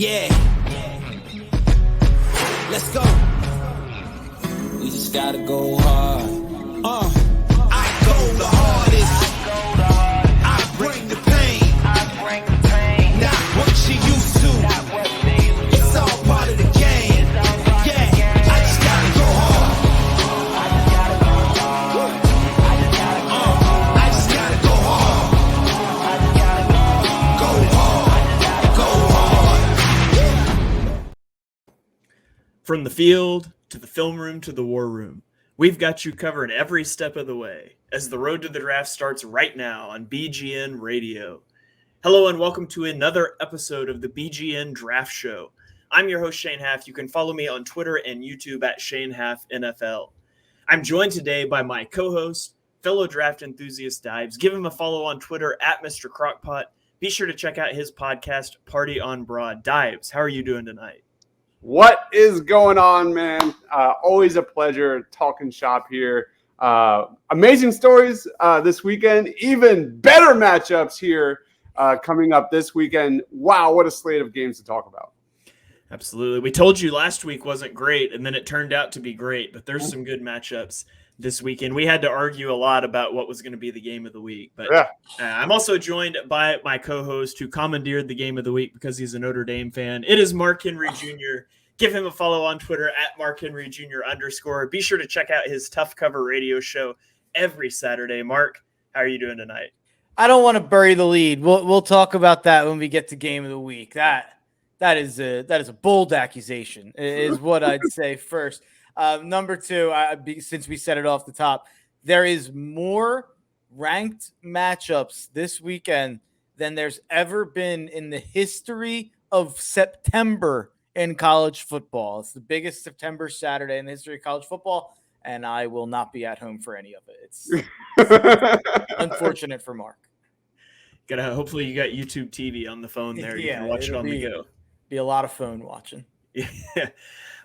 Yeah. Let's go. We just gotta go hard. I go the hardest. I bring the pain. Not what you used to. It's all part of the game. Yeah. I just gotta go hard. I just gotta go hard. Go hard. Go hard. From the field to the film room to the war room, we've got you covered every step of the way as the road to the draft starts right now on BGN Radio. Hello and welcome to another episode of the BGN Draft Show. I'm your host, Shane Haff. You can follow me on Twitter and YouTube at Shane Haff NFL. I'm joined today by my co-host, fellow draft enthusiast Deibs. Give him a follow on Twitter at Mr. Crockpot. Be sure to check out his podcast, Party on Broad. Deibs, how are you doing tonight? What is going on, man? Always a pleasure talking shop here. Amazing stories this weekend. Even better matchups here coming up this weekend. Wow, what a slate of games to talk about. Absolutely. We told you last week wasn't great, and then it turned out to be great, but there's some good matchups this weekend. We had to argue a lot about what was going to be the game of the week, but yeah. I'm also joined by my co-host who commandeered the game of the week because he's a Notre Dame fan. It is Mark Henry Jr. Give him a follow on Twitter at Mark Henry Jr. _. Be sure to check out his Tough Cover radio show every Saturday. Mark, how are you doing tonight? I don't want to bury the lead. We'll talk about that when we get to game of the week. That is a bold accusation is what I'd say first. Number two, since we said it off the top, there is more ranked matchups this weekend than there's ever been in the history of September in college football. It's the biggest September Saturday in the history of college football, and I will not be at home for any of it. It's unfortunate for Mark. Hopefully you got YouTube TV on the phone there. You can watch it on the go. Be a lot of phone watching. Yeah.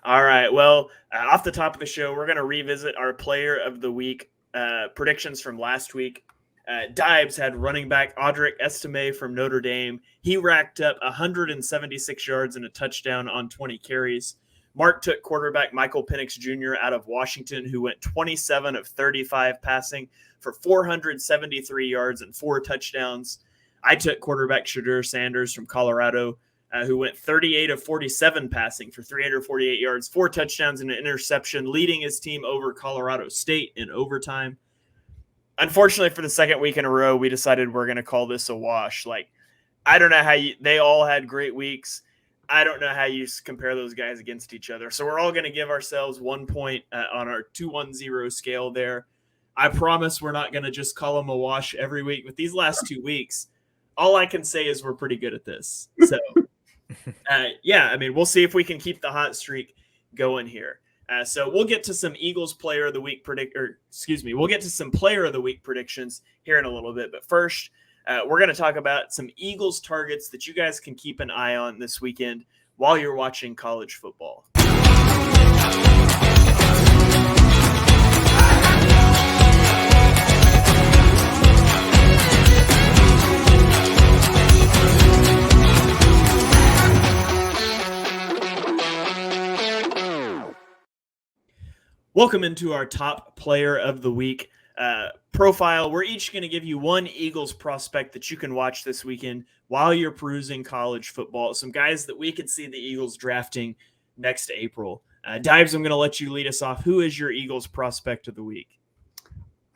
All right. Well, off the top of the show, we're going to revisit our player of the week predictions from last week. Deibs had running back Audric Estime from Notre Dame. He racked up 176 yards and a touchdown on 20 carries. Mark took quarterback Michael Penix Jr. out of Washington, who went 27 of 35 passing for 473 yards and 4 touchdowns. I took quarterback Shedeur Sanders from Colorado, who went 38 of 47 passing for 348 yards, 4 touchdowns and an interception, leading his team over Colorado State in overtime. Unfortunately, for the second week in a row, we decided we're going to call this a wash. I don't know how they all had great weeks. I don't know how you compare those guys against each other. So we're all going to give ourselves 1 point on our 2-1-0 scale there. I promise we're not going to just call them a wash every week. But these last 2 weeks, all I can say is we're pretty good at this. So, we'll see if we can keep the hot streak going here. So we'll get to some Eagles player of the week we'll get to some player of the week predictions here in a little bit. But first, we're going to talk about some Eagles targets that you guys can keep an eye on this weekend while you're watching college football. Welcome into our top player of the week profile. We're each going to give you one Eagles prospect that you can watch this weekend while you're perusing college football. Some guys that we could see the Eagles drafting next April. Deibs, I'm going to let you lead us off. Who is your Eagles prospect of the week?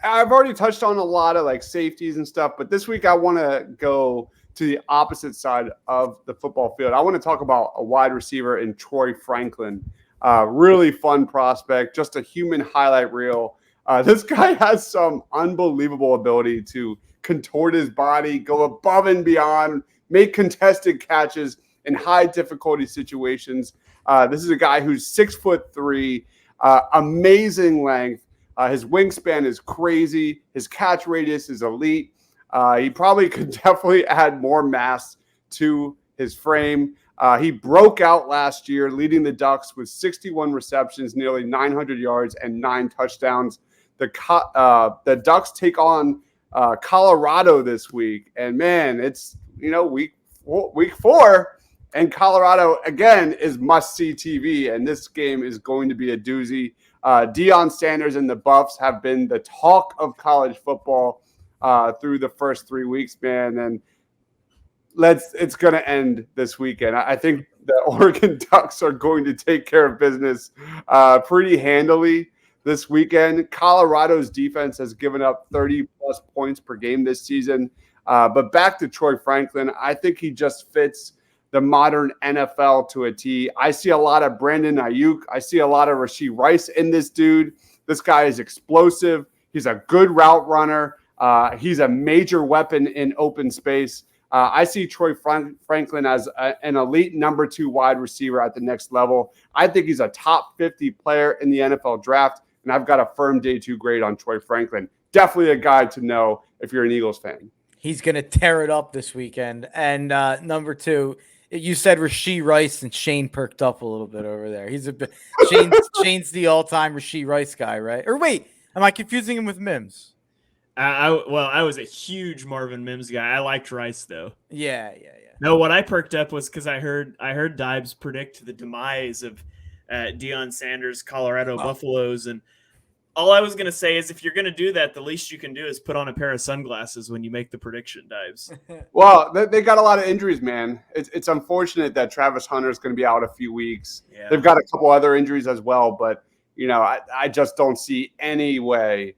I've already touched on a lot of safeties and stuff, but this week I want to go to the opposite side of the football field. I want to talk about a wide receiver in Troy Franklin. Really fun prospect, just a human highlight reel. This guy has some unbelievable ability to contort his body, go above and beyond, make contested catches in high difficulty situations. This is a guy who's 6'3", amazing length. His wingspan is crazy. His catch radius is elite. He probably could definitely add more mass to his frame. He broke out last year, leading the Ducks with 61 receptions, nearly 900 yards, and 9 touchdowns. The Ducks take on Colorado this week, and man, it's week 4, And Colorado, again, is must-see TV, and this game is going to be a doozy. Deion Sanders and the Buffs have been the talk of college football through the first 3 weeks, man, and it's going to end this weekend. I think the Oregon Ducks are going to take care of business pretty handily this weekend. Colorado's defense has given up 30-plus points per game this season. But back to Troy Franklin, I think he just fits the modern NFL to a T. I see a lot of Brandon Ayuk. I see a lot of Rashee Rice in this dude. This guy is explosive. He's a good route runner. He's a major weapon in open space. I see Troy Franklin as an elite number 2 wide receiver at the next level. I think he's a top 50 player in the NFL draft, and I've got a firm day 2 grade on Troy Franklin. Definitely a guy to know if you're an Eagles fan. He's going to tear it up this weekend. And number 2, you said Rashee Rice, and Shane perked up a little bit over there. He's a bit Shane's the all-time Rashee Rice guy, right? Or wait, am I confusing him with Mims? I was a huge Marvin Mims guy. I liked Rice though. Yeah. No, what I perked up was because I heard Deibs predict the demise of Deion Sanders' Colorado Buffaloes, and all I was gonna say is if you're gonna do that, the least you can do is put on a pair of sunglasses when you make the prediction, Deibs. Well, they got a lot of injuries, man. It's unfortunate that Travis Hunter is going to be out a few weeks. Yeah. They've got a couple other injuries as well, but I just don't see any way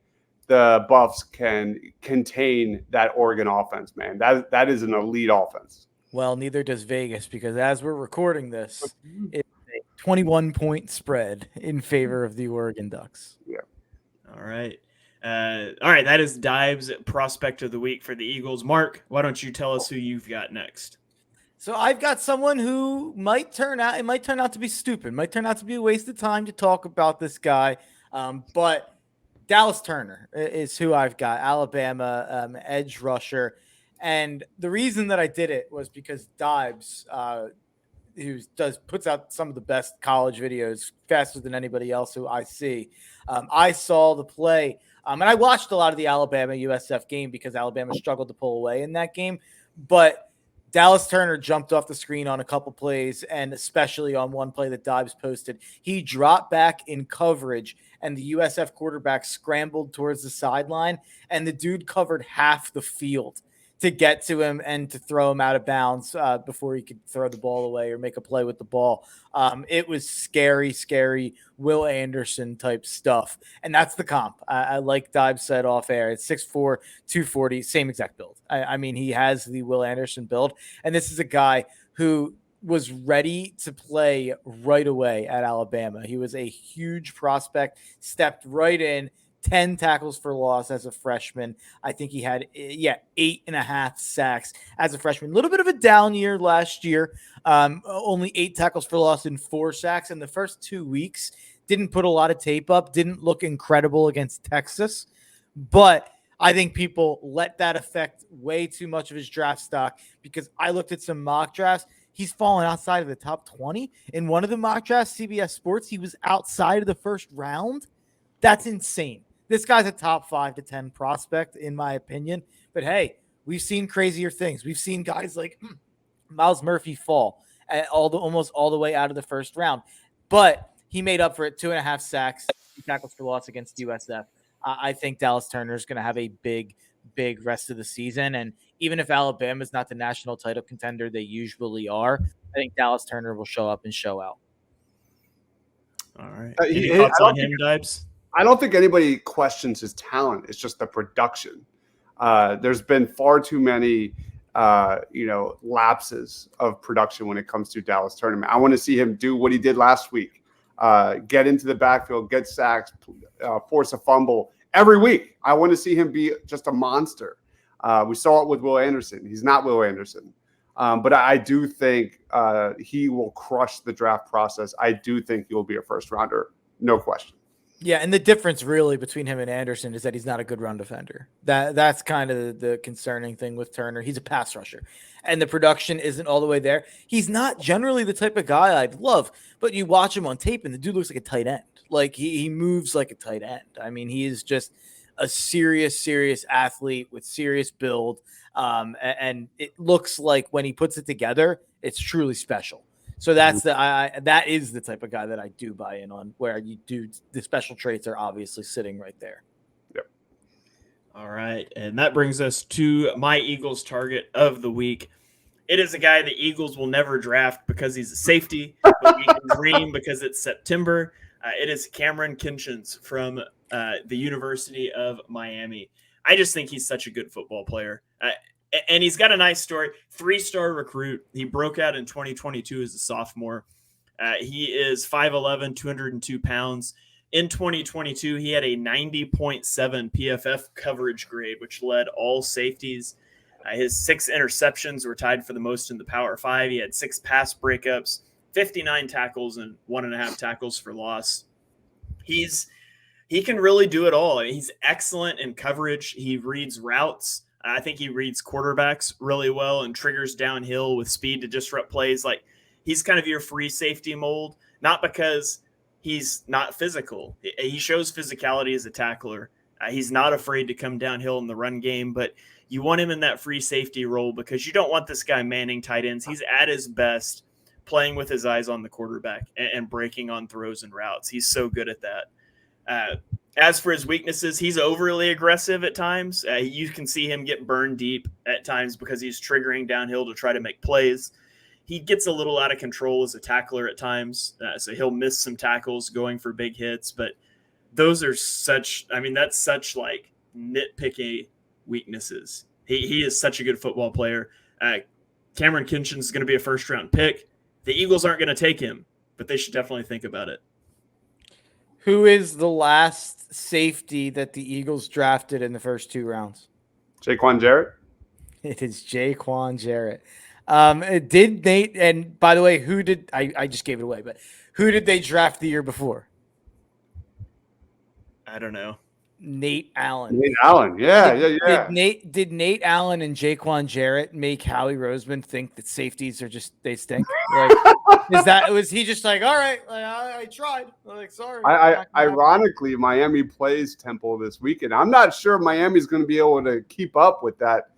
the Buffs can contain that Oregon offense, man. That is an elite offense. Well, neither does Vegas, because as we're recording this, it's a 21-point spread in favor of the Oregon Ducks. Yeah. All right. That is Deibs' prospect of the week for the Eagles. Mark, why don't you tell us who you've got next? So I've got someone who might turn out to be stupid, might turn out to be a waste of time to talk about this guy. But Dallas Turner is who I've got, Alabama edge rusher. And the reason that I did it was because Deibs, who puts out some of the best college videos faster than anybody else who I see. I saw the play, and I watched a lot of the Alabama USF game because Alabama struggled to pull away in that game. But Dallas Turner jumped off the screen on a couple plays, and especially on one play that Deibs posted. He dropped back in coverage, and the USF quarterback scrambled towards the sideline, and the dude covered half the field to get to him and to throw him out of bounds before he could throw the ball away or make a play with the ball. It was scary Will Anderson type stuff. And that's the comp. I like Deibs said off air. It's 6'4", 240, same exact build. I mean, he has the Will Anderson build. And this is a guy who was ready to play right away at Alabama. He was a huge prospect, stepped right in, 10 tackles for loss as a freshman. I think he had 8.5 sacks as a freshman. A little bit of a down year last year. Only 8 tackles for loss and 4 sacks in the first 2 weeks. Didn't put a lot of tape up. Didn't look incredible against Texas. But I think people let that affect way too much of his draft stock, because I looked at some mock drafts. He's fallen outside of the top 20. In one of the mock drafts, CBS Sports, he was outside of the first round. That's insane. This guy's a top 5 to 10 prospect, in my opinion. But hey, we've seen crazier things. We've seen guys like Miles Murphy fall almost all the way out of the first round. But he made up for it. 2.5 sacks, 2 tackles for loss against USF. I think Dallas Turner is going to have a big rest of the season. And even if Alabama is not the national title contender they usually are, I think Dallas Turner will show up and show out. All right. Any thoughts on him, Deibs? I don't think anybody questions his talent. It's just the production. There's been far too many, lapses of production when it comes to Dallas Turner. I want to see him do what he did last week. Get into the backfield, get sacks, force a fumble every week. I want to see him be just a monster. We saw it with Will Anderson. He's not Will Anderson. But I do think he will crush the draft process. I do think he will be a first rounder. No question. Yeah, and the difference really between him and Anderson is that he's not a good run defender. That's kind of the concerning thing with Turner. He's a pass rusher, and the production isn't all the way there. He's not generally the type of guy I'd love, but you watch him on tape, and the dude looks like a tight end. Like he moves like a tight end. I mean, he is just a serious athlete with serious build, and it looks like when he puts it together, it's truly special. So that's that is the type of guy that I do buy in on, where you do the special traits are obviously sitting right there. Yep. All right, and that brings us to my Eagles target of the week. It is a guy the Eagles will never draft because he's a safety, but we can dream because it's September. It is Cameron Kinchins from the University of Miami. I just think he's such a good football player. And he's got a nice story. 3-star recruit. He broke out in 2022 as a sophomore. He is 5'11", 202 pounds. In 2022, he had a 90.7 PFF coverage grade, which led all safeties. His 6 interceptions were tied for the most in the Power 5. He had 6 pass breakups, 59 tackles, and 1.5 tackles for loss. He can really do it all. He's excellent in coverage. He reads routes. I think he reads quarterbacks really well and triggers downhill with speed to disrupt plays. Like, he's kind of your free safety mold, not because he's not physical. He shows physicality as a tackler. He's not afraid to come downhill in the run game, but you want him in that free safety role because you don't want this guy manning tight ends. He's at his best playing with his eyes on the quarterback and breaking on throws and routes. He's so good at that. As for his weaknesses, he's overly aggressive at times. You can see him get burned deep at times because he's triggering downhill to try to make plays. He gets a little out of control as a tackler at times, so he'll miss some tackles going for big hits. But those are that's such like nitpicky weaknesses. He is such a good football player. Cameron Kinchins is going to be a first-round pick. The Eagles aren't going to take him, but they should definitely think about it. Who is the last safety that the Eagles drafted in the first 2 rounds? Jaquan Jarrett. It is Jaquan Jarrett. Did Nate, and by the way, who did I just gave it away, but who did they draft the year before? I don't know. Nate Allen. Nate Allen. Yeah. Did Nate Allen and Jaquan Jarrett make Howie Roseman think that safeties are just, they stink? Like, was he just like, all right, like, I tried. Like, sorry. Ironically, Miami plays Temple this weekend. I'm not sure Miami's going to be able to keep up with that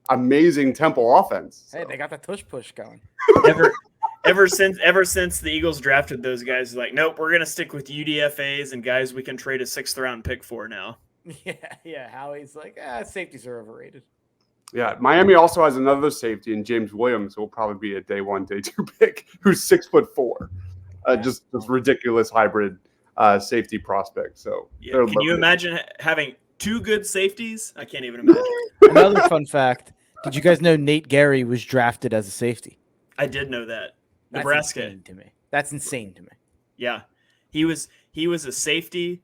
amazing Temple offense. Hey, they got the tush push going. Ever since the Eagles drafted those guys, like, nope, we're gonna stick with UDFAs and guys we can trade a 6th-round pick for now. Yeah. Howie's like, safeties are overrated. Yeah, Miami also has another safety in James Williams, who will probably be a day 1, day 2 pick, who's 6'4", just ridiculous hybrid safety prospect. So yeah, can you imagine having 2 good safeties? I can't even imagine. Another fun fact: did you guys know Nate Gary was drafted as a safety? I did know that. Nebraska. That's insane to me. That's insane to me. Yeah, he was a safety.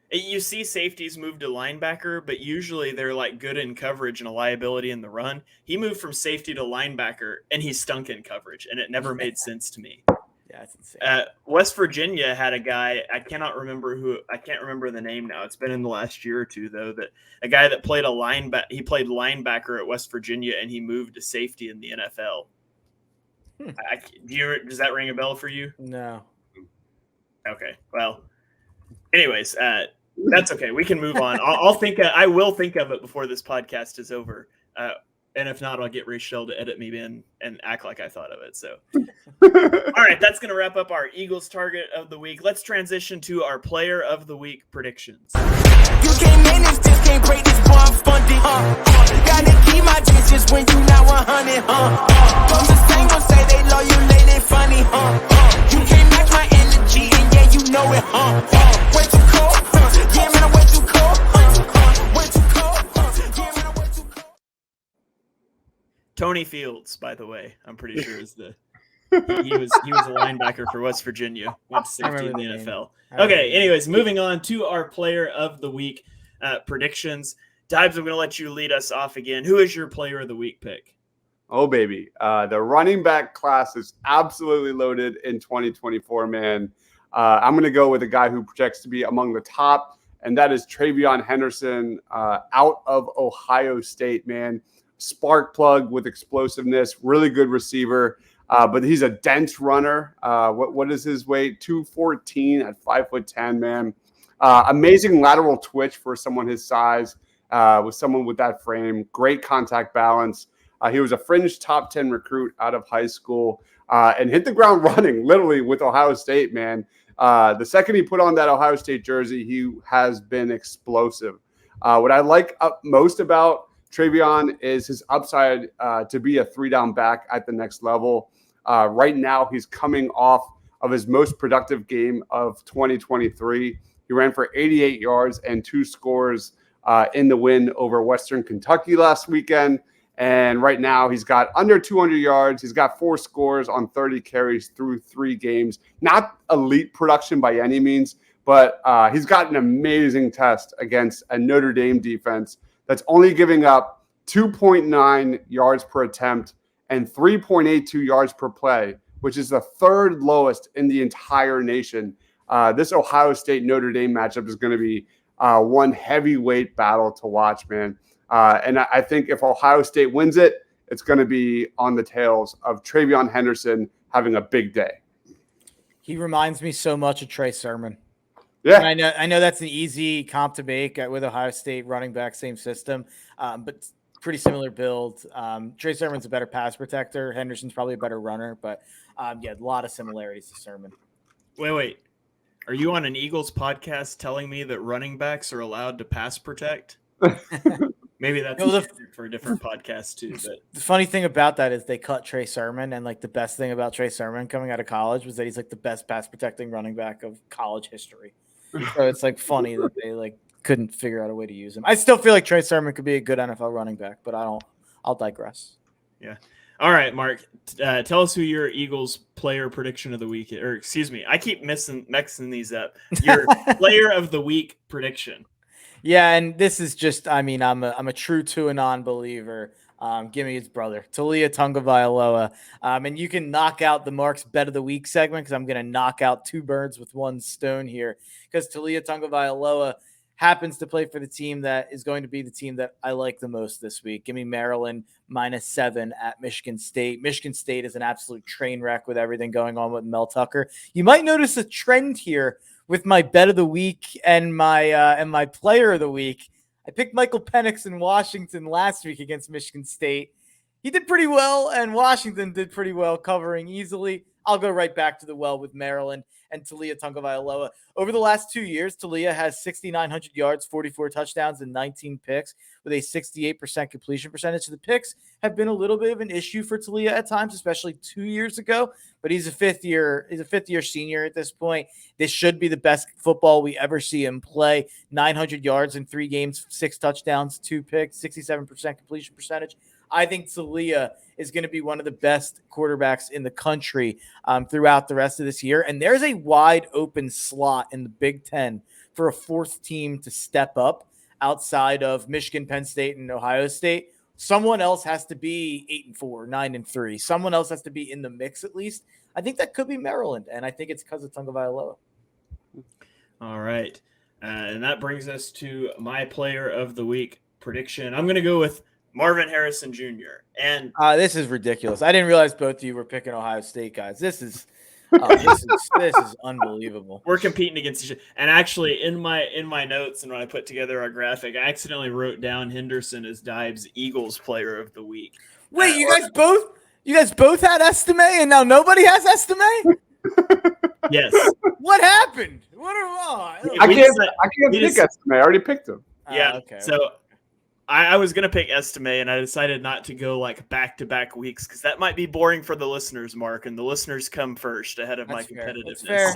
You see safeties move to linebacker, but usually they're like good in coverage and a liability in the run. He moved from safety to linebacker, and he stunk in coverage, and it never made sense to me. Yeah, that's insane. West Virginia had a guy, I can't remember the name now. It's been in the last year or two, though, that a guy that played he played linebacker at West Virginia, and he moved to safety in the NFL. Does that ring a bell for you? No. Okay. Well, anyways, that's okay. We can move on. I will think of it before this podcast is over. And if not, I'll get Rachel to edit me in and act like I thought of it. So, all right, that's going to wrap up our Eagles target of the week. Let's transition to our player of the week predictions. You can't manage this, can't break this bar funded. You gotta keep my digits when you not 100. From the same ones say they love you, they funny. You can't match my energy, and yeah, you know it. Way too cold, yeah, man, I'm way too cold. Way too cold, yeah, man, I'm way too cold. Tony Fields, by the way, I'm pretty sure is he was a linebacker for West Virginia, went to safety in the NFL. Okay, anyways, moving on to our player of the week predictions. Dibes, I'm going to let you lead us off again. Who is your player of the week pick? Oh, baby. The running back class is absolutely loaded in 2024, man. I'm going to go with a guy who projects to be among the top, and that is Travion Henderson out of Ohio State, man. Spark plug with explosiveness, really good receiver, but he's a dense runner. What is his weight? 214 at 5'10", man. Amazing lateral twitch for someone his size, with someone with that frame. Great contact balance. He was a fringe top 10 recruit out of high school and hit the ground running, literally, with Ohio State, man. The second he put on that Ohio State jersey, he has been explosive. What I like most about Travion is his upside to be a 3-down back at the next level. Right now, he's coming off of his most productive game of 2023. He ran for 88 yards and 2 scores in the win over Western Kentucky last weekend. And right now, he's got under 200 yards. He's got 4 scores on 30 carries through 3 games. Not elite production by any means, but he's got an amazing test against a Notre Dame defense that's only giving up 2.9 yards per attempt and 3.82 yards per play, which is the 3rd lowest in the entire nation. This Ohio State-Notre Dame matchup is going to be one heavyweight battle to watch, man. And I think if Ohio State wins it, it's going to be on the tails of Travion Henderson having a big day. He reminds me so much of Trey Sermon. Yeah, And I know that's an easy comp to make with Ohio State running back, same system, but pretty similar build. Trey Sermon's a better pass protector. Henderson's probably a better runner, but yeah, a lot of similarities to Sermon. Wait. Are you on an Eagles podcast telling me that running backs are allowed to pass protect? Maybe that's for a different podcast too. But the funny thing about that is they cut Trey Sermon, and like the best thing about Trey Sermon coming out of college was that he's like the best pass protecting running back of college history. So it's like funny that they like couldn't figure out a way to use him. I still feel like Trey Sermon could be a good NFL running back, but I'll digress. Yeah. All right, Mark, tell us who your Eagles player prediction of the week is, or excuse me, I keep mixing these up. Your player of the week prediction. Yeah, and this is just, I mean, I'm a true to a non-believer. Give me his brother, Talia Tagovailoa. And you can knock out the Mark's Bet of the Week segment because I'm going to knock out 2 birds with 1 stone here because Talia Tagovailoa happens to play for the team that is going to be the team that I like the most this week. Give me Maryland -7 at Michigan State. Michigan State is an absolute train wreck with everything going on with Mel Tucker. You might notice a trend here with my bet of the week and my player of the week. I picked Michael Penix in Washington last week against Michigan State. He did pretty well, and Washington did pretty well covering easily. I'll go right back to the well with Maryland and Talia Tagovailoa. Over the last 2 years, Talia has 6,900 yards, 44 touchdowns, and 19 picks with a 68% completion percentage. So the picks have been a little bit of an issue for Talia at times, especially 2 years ago. But he's a fifth year senior at this point. This should be the best football we ever see him play. 900 yards in 3 games, 6 touchdowns, 2 picks, 67% completion percentage. I think Talia is going to be one of the best quarterbacks in the country throughout the rest of this year. And there's a wide open slot in the Big Ten for a 4th team to step up outside of Michigan, Penn State, and Ohio State. Someone else has to be 8-4, 9-3. Someone else has to be in the mix at least. I think that could be Maryland, and I think it's because of Tagovailoa. All right. And that brings us to my player of the week prediction. I'm going to go with Marvin Harrison Jr. And this is ridiculous. I didn't realize both of you were picking Ohio State guys. This is unbelievable. We're competing against each other. And actually, in my notes and when I put together our graphic, I accidentally wrote down Henderson as Dibe's Eagles player of the week. Wait, you guys both had Estime, and now nobody has Estime? Yes. What happened? I can't pick Estime. I already picked him. Yeah. Okay. So I was going to pick Estime, and I decided not to go like back-to-back weeks because that might be boring for the listeners, Mark, and the listeners come first ahead of my competitiveness. Fair.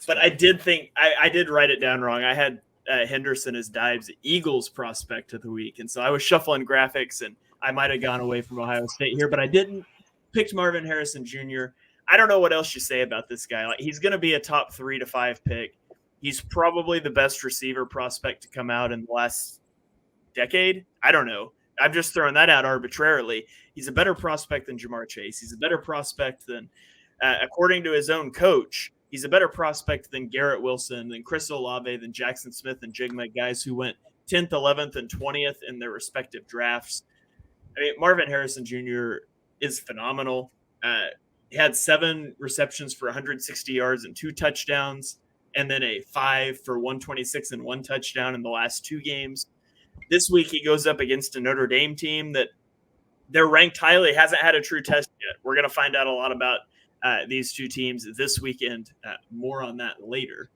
But I did think I did write it down wrong. I had Henderson as Dibe's Eagles prospect of the week, and so I was shuffling graphics, and I might have gone away from Ohio State here, but I didn't. Picked Marvin Harrison Jr. I don't know what else you say about this guy. Like, he's going to be a top 3 to 5 pick. He's probably the best receiver prospect to come out in the last decade. I don't know. I'm just throwing that out arbitrarily. He's a better prospect than Jamar Chase. He's a better prospect than, according to his own coach, he's a better prospect than Garrett Wilson, than Chris Olave, than Jackson Smith and Jigma, guys who went 10th, 11th, and 20th in their respective drafts. I mean, Marvin Harrison Jr. is phenomenal. He had 7 receptions for 160 yards and 2 touchdowns, and then a 5 for 126 and 1 touchdown in the last 2 games. This week he goes up against a Notre Dame team that they're ranked highly, hasn't had a true test yet. We're going to find out a lot about these two teams this weekend. More on that later.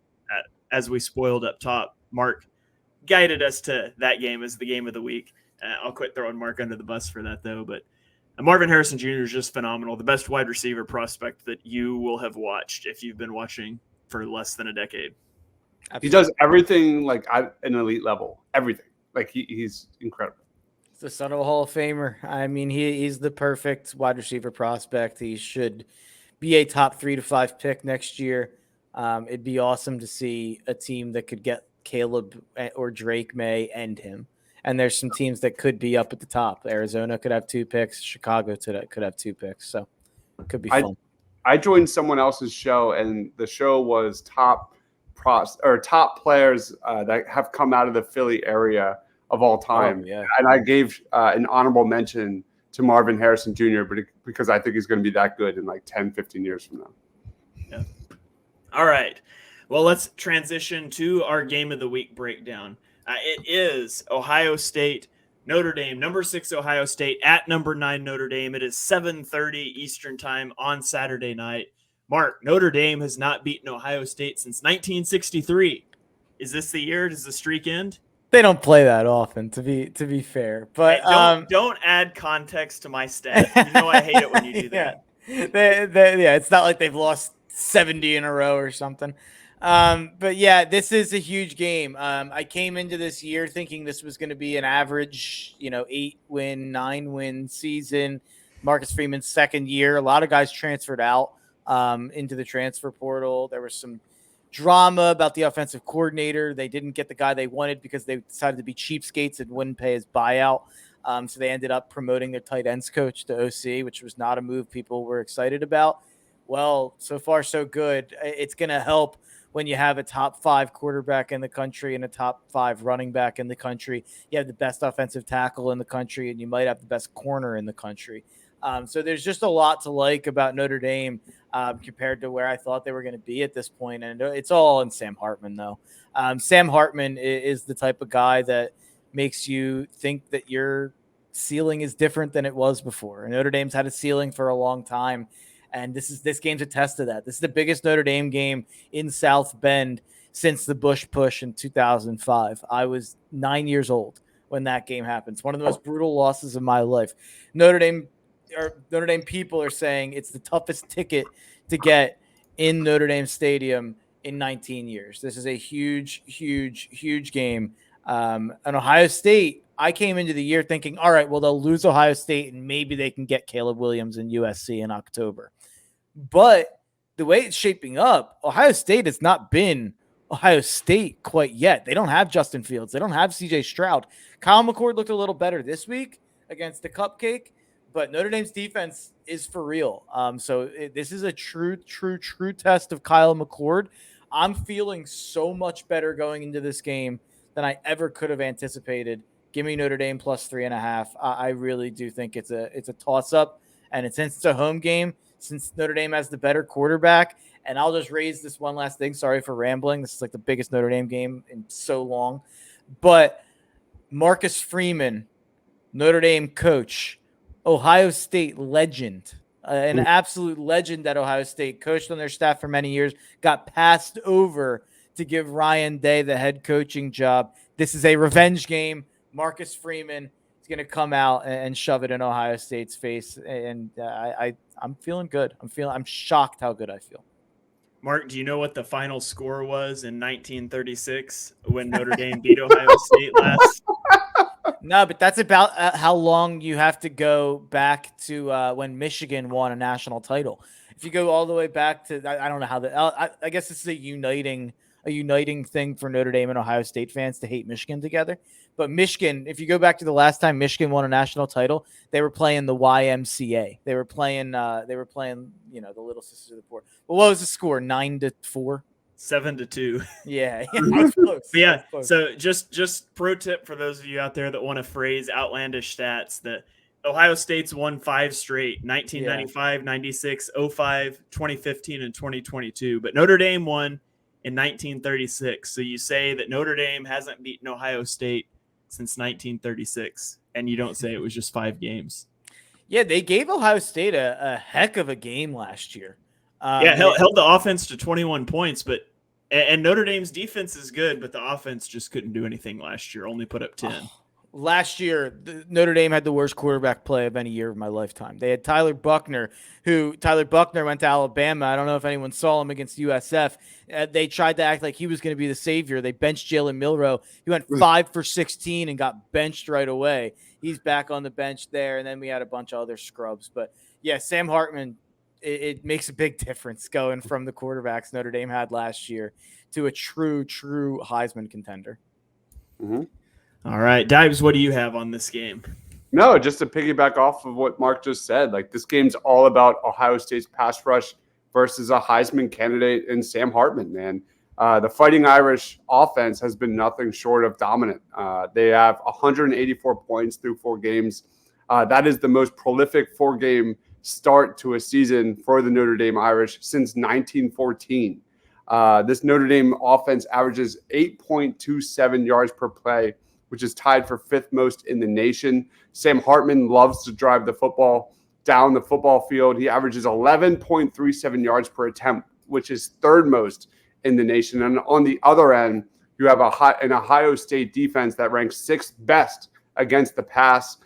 As we spoiled up top, Mark guided us to that game as the game of the week. I'll quit throwing Mark under the bus for that, though. But Marvin Harrison Jr. is just phenomenal. The best wide receiver prospect that you will have watched if you've been watching for less than a decade. He does everything like at an elite level. Everything. Like he's incredible. He's the son of a Hall of Famer. I mean, he's the perfect wide receiver prospect. He should be a top 3 to 5 pick next year. It'd be awesome to see a team that could get Caleb or Drake May and him. And there's some teams that could be up at the top. Arizona could have 2 picks. Chicago could have 2 picks. So it could be fun. I joined someone else's show, and the show was top players that have come out of the Philly area of all time. Oh, yeah. And I gave an honorable mention to Marvin Harrison Jr. because I think he's going to be that good in like 10, 15 years from now. Yeah. All right. Well, let's transition to our game of the week breakdown. It is Ohio State, Notre Dame, number 6 Ohio State at number 9 Notre Dame. It is 7:30 Eastern time on Saturday night. Mark, Notre Dame has not beaten Ohio State since 1963. Is this the year? Does the streak end? They don't play that often, to be fair. But don't add context to my stat. You know I hate it when you do that. Yeah, it's not like they've lost 70 in a row or something. But yeah, this is a huge game. I came into this year thinking this was going to be an average, 8-win, 9-win season. Marcus Freeman's second year. A lot of guys transferred out into the transfer portal. There was some drama about the offensive coordinator. They didn't get the guy they wanted because they decided to be cheapskates and wouldn't pay his buyout. So they ended up promoting their tight ends coach to OC, which was not a move people were excited about. Well, so far so good. It's going to help when you have a top 5 quarterback in the country and a top 5 running back in the country. You have the best offensive tackle in the country, and you might have the best corner in the country. So there's just a lot to like about Notre Dame compared to where I thought they were going to be at this point. And it's all in Sam Hartman, though. Sam Hartman is the type of guy that makes you think that your ceiling is different than it was before. And Notre Dame's had a ceiling for a long time. And this game's a test of that. This is the biggest Notre Dame game in South Bend since the Bush push in 2005. I was 9 years old when that game happened. It's one of the most brutal losses of my life. Notre Dame people are saying it's the toughest ticket to get in Notre Dame Stadium in 19 years. This is a huge, huge, huge game. And Ohio State, I came into the year thinking, all right, well, they'll lose Ohio State and maybe they can get Caleb Williams and USC in October. But the way it's shaping up, Ohio State has not been Ohio State quite yet. They don't have Justin Fields. They don't have CJ Stroud. Kyle McCord looked a little better this week against the Cupcake, but Notre Dame's defense is for real. This is a true test of Kyle McCord. I'm feeling so much better going into this game than I ever could have anticipated. Give me Notre Dame plus 3.5. I really do think it's a toss-up, and since it's a home game, since Notre Dame has the better quarterback, and I'll just raise this one last thing. Sorry for rambling. This is like the biggest Notre Dame game in so long. But Marcus Freeman, Notre Dame coach, Ohio State legend, an absolute legend at Ohio State, coached on their staff for many years, got passed over to give Ryan Day the head coaching job. This is a revenge game. Marcus Freeman is going to come out and shove it in Ohio State's face, and I'm feeling good. I'm shocked how good I feel. Mark, do you know what the final score was in 1936 when Notre Dame beat Ohio State last? No, but that's about how long you have to go back to when Michigan won a national title. If you go all the way back to, I don't know how I guess this is a uniting thing for Notre Dame and Ohio State fans to hate Michigan together. But Michigan, if you go back to the last time Michigan won a national title, they were playing the YMCA. They were playing, the Little Sisters of the Poor. Well, what was the score? 9-4? 7-2. Yeah, that's close. Yeah. Close. So just pro tip for those of you out there that want to phrase outlandish stats, that Ohio State's won 5 straight, 1995, 96, 05, 2015, and 2022. But Notre Dame won in 1936. So you say that Notre Dame hasn't beaten Ohio State since 1936, and you don't say it was just 5 games. Yeah, they gave Ohio State a heck of a game last year. Held the offense to 21 points, and Notre Dame's defense is good, but the offense just couldn't do anything last year. Only put up 10. Last year, Notre Dame had the worst quarterback play of any year of my lifetime. They had Tyler Buckner went to Alabama. I don't know if anyone saw him against USF. They tried to act like he was going to be the savior. They benched Jalen Milroe. He went 5 for 16 and got benched right away. He's back on the bench there, and then we had a bunch of other scrubs. But, yeah, Sam Hartman, it makes a big difference going from the quarterbacks Notre Dame had last year to a true Heisman contender. Mm-hmm. All right, Dibes, what do you have on this game? No, just to piggyback off of what Mark just said, like this game's all about Ohio State's pass rush versus a Heisman candidate in Sam Hartman, man. The Fighting Irish offense has been nothing short of dominant. They have 184 points through 4 games. That is the most prolific 4-game start to a season for the Notre Dame Irish since 1914. This Notre Dame offense averages 8.27 yards per play, which is tied for 5th most in the nation. Sam Hartman loves to drive the football down the football field. He averages 11.37 yards per attempt, which is 3rd most in the nation. And on the other end, you have an Ohio State defense that ranks 6th best against the pass.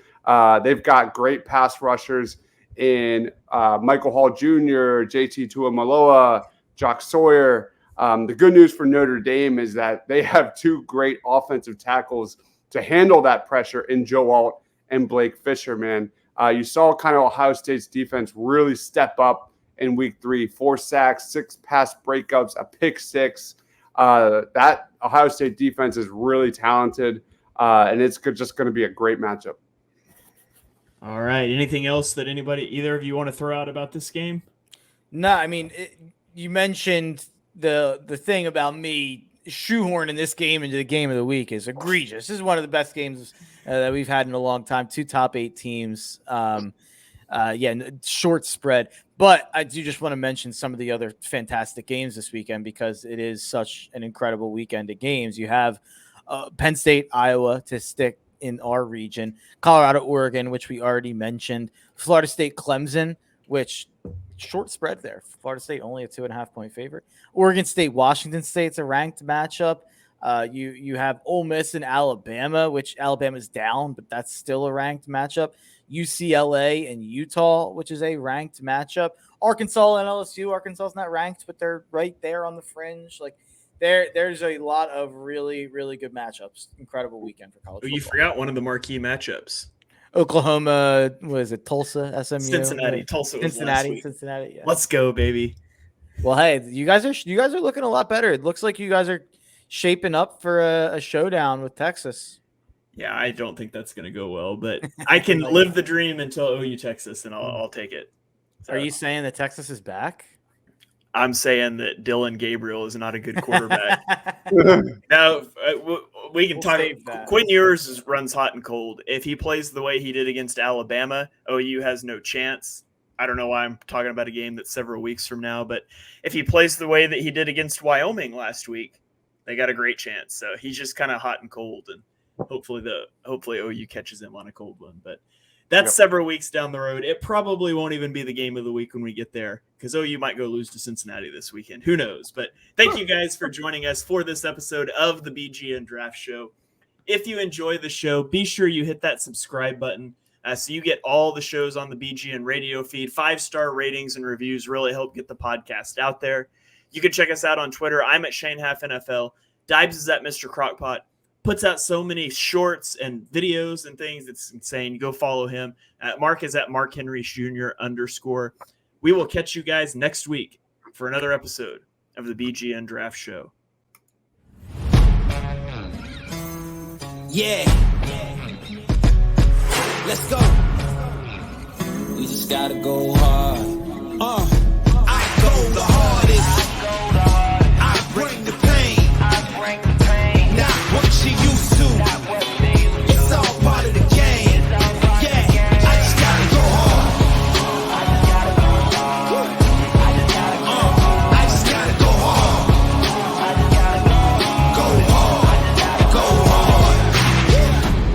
They've got great pass rushers in Michael Hall Jr., JT Tuamaloa, Jock Sawyer. The good news for Notre Dame is that they have 2 great offensive tackles to handle that pressure in Joe Alt and Blake Fisher, man. You saw kind of Ohio State's defense really step up in week 3, 4 sacks, 6 pass breakups, a pick 6. That Ohio State defense is really talented, and it's just going to be a great matchup. All right. Anything else that either of you want to throw out about this game? No, I mean, you mentioned the thing about me shoehorning this game into the game of the week is egregious. This is one of the best games that we've had in a long time. 2 top 8 teams. Short spread. But I do just want to mention some of the other fantastic games this weekend because it is such an incredible weekend of games. You have Penn State, Iowa to stick in our region, Colorado, Oregon, which we already mentioned, Florida State, Clemson, which short spread there. Florida State only a 2.5-point favorite. Oregon State, Washington State's a ranked matchup. You have Ole Miss and Alabama, which Alabama's down, but that's still a ranked matchup. UCLA and Utah, which is a ranked matchup. Arkansas and LSU. Arkansas's not ranked, but they're right there on the fringe. Like there's a lot of really, really good matchups. Incredible weekend for college football. You forgot one of the marquee matchups. Oklahoma, what is it? Tulsa, SMU, Cincinnati, Tulsa, Cincinnati. Yeah. Let's go, baby. Well, hey, you guys are looking a lot better. It looks like you guys are shaping up for a showdown with Texas. Yeah, I don't think that's going to go well, but I can live the dream until OU Texas, and I'll take it. So, are you saying that Texas is back? I'm saying that Dylan Gabriel is not a good quarterback. Now, we can talk. Quinn Ewers runs hot and cold. If he plays the way he did against Alabama, OU has no chance. I don't know why I'm talking about a game that's several weeks from now, but if he plays the way that he did against Wyoming last week, they got a great chance. So he's just kind of hot and cold, and hopefully OU catches him on a cold one. But that's several weeks down the road. It probably won't even be the game of the week when we get there because OU might go lose to Cincinnati this weekend. Who knows? But thank you guys for joining us for this episode of the BGN Draft Show. If you enjoy the show, be sure you hit that subscribe button so you get all the shows on the BGN radio feed. 5-star ratings and reviews really help get the podcast out there. You can check us out on Twitter. I'm at Shane Haff NFL. Dibes is at Mr. Crockpot. Puts out so many shorts and videos and things. It's insane. Go follow him. Mark is at Mark Henry Jr. _. We will catch you guys next week for another episode of the BGN Draft Show. Yeah. Let's go. We just gotta go hard.